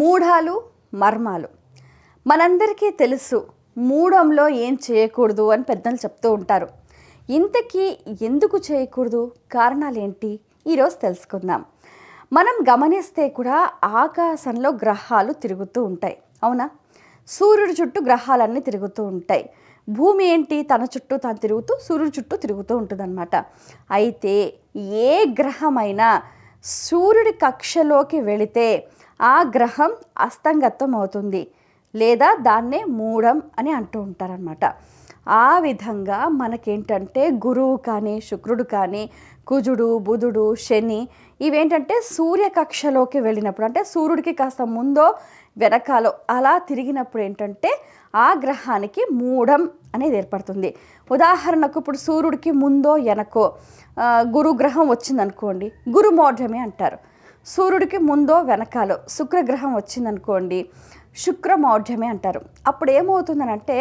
మూఢాలు మర్మాలు మనందరికీ తెలుసు. మూఢంలో ఏం చేయకూడదు అని పెద్దలు చెప్తూ ఉంటారు. ఇంతకీ ఎందుకు చేయకూడదు, కారణాలు ఏంటి, ఈరోజు తెలుసుకుందాం. మనం గమనిస్తే కూడా ఆకాశంలో గ్రహాలు తిరుగుతూ ఉంటాయి, అవునా? సూర్యుడి చుట్టూ గ్రహాలన్నీ తిరుగుతూ ఉంటాయి. భూమి ఏంటి, తన చుట్టూ తాను తిరుగుతూ సూర్యుడి చుట్టూ తిరుగుతూ ఉంటుందన్నమాట. అయితే ఏ గ్రహమైనా సూర్యుడి కక్షలోకి వెళితే ఆ గ్రహం అస్తంగత్వం అవుతుంది, లేదా దాన్నే మూఢం అని అంటూ ఉంటారనమాట. ఆ విధంగా మనకేంటంటే గురువు కానీ, శుక్రుడు కానీ, కుజుడు, బుధుడు, శని ఇవేంటంటే సూర్యకక్షలోకి వెళ్ళినప్పుడు, అంటే సూర్యుడికి కాస్త ముందో వెనకాలో అలా తిరిగినప్పుడు ఏంటంటే ఆ గ్రహానికి మూఢం అనేది ఏర్పడుతుంది. ఉదాహరణకు ఇప్పుడు సూర్యుడికి ముందో వెనకో గురుగ్రహం వచ్చిందనుకోండి, గురుమౌఢ్యమే అంటారు. సూర్యుడికి ముందో వెనకాలో శుక్రగ్రహం వచ్చిందనుకోండి, శుక్రమౌఢ్యమే అంటారు. అప్పుడు ఏమవుతుందనంటే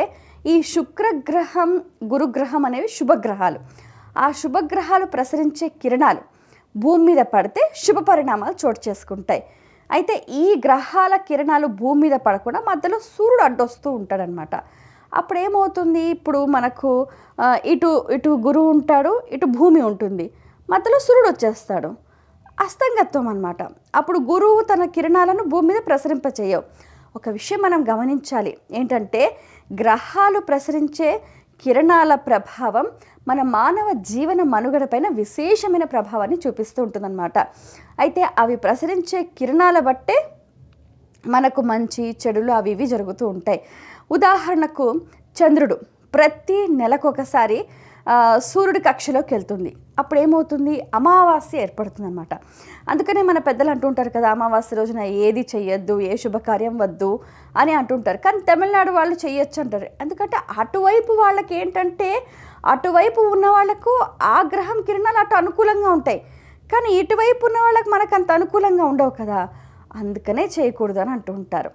ఈ శుక్రగ్రహం, గురుగ్రహం అనేవి శుభగ్రహాలు. ఆ శుభగ్రహాలు ప్రసరించే కిరణాలు భూమి మీద పడితే శుభ పరిణామాలు చోటు చేసుకుంటాయి. అయితే ఈ గ్రహాల కిరణాలు భూమి మీద పడకుండా మధ్యలో సూర్యుడు అడ్డొస్తూ ఉంటాడనమాట. అప్పుడు ఏమవుతుంది, ఇప్పుడు మనకు ఇటు ఇటు గురువు ఉంటాడు, ఇటు భూమి ఉంటుంది, మధ్యలో సూర్యుడు వచ్చేస్తాడు, అస్తంగత్వం అన్నమాట. అప్పుడు గురువు తన కిరణాలను భూమి మీద ప్రసరింపచేయవు. ఒక విషయం మనం గమనించాలి, ఏంటంటే గ్రహాలు ప్రసరించే కిరణాల ప్రభావం మన మానవ జీవన మనుగడ పైన విశేషమైన ప్రభావాన్ని చూపిస్తూ ఉంటుందన్నమాట. అయితే అవి ప్రసరించే కిరణాల బట్టే మనకు మంచి చెడులు అవి ఇవి జరుగుతూ ఉంటాయి. ఉదాహరణకు చంద్రుడు ప్రతి నెలకొకసారి సూర్యుడి కక్షలోకి వెళ్తుంది. అప్పుడు ఏమవుతుంది, అమావాస్య ఏర్పడుతుంది అనమాట. అందుకనే మన పెద్దలు అంటుంటారు కదా, అమావాస్య రోజున ఏది చెయ్యొద్దు, ఏ శుభకార్యం వద్దు అని అంటుంటారు. కానీ తమిళనాడు వాళ్ళు చెయ్యొచ్చు అంటారు. ఎందుకంటే అటువైపు వాళ్ళకి ఏంటంటే అటువైపు ఉన్న వాళ్ళకు ఆ గ్రహం కిరణాలు అటు అనుకూలంగా ఉంటాయి, కానీ ఇటువైపు ఉన్న వాళ్ళకి మనకు అంత అనుకూలంగా ఉండవు కదా, అందుకనే చేయకూడదు అని అంటూ ఉంటారు.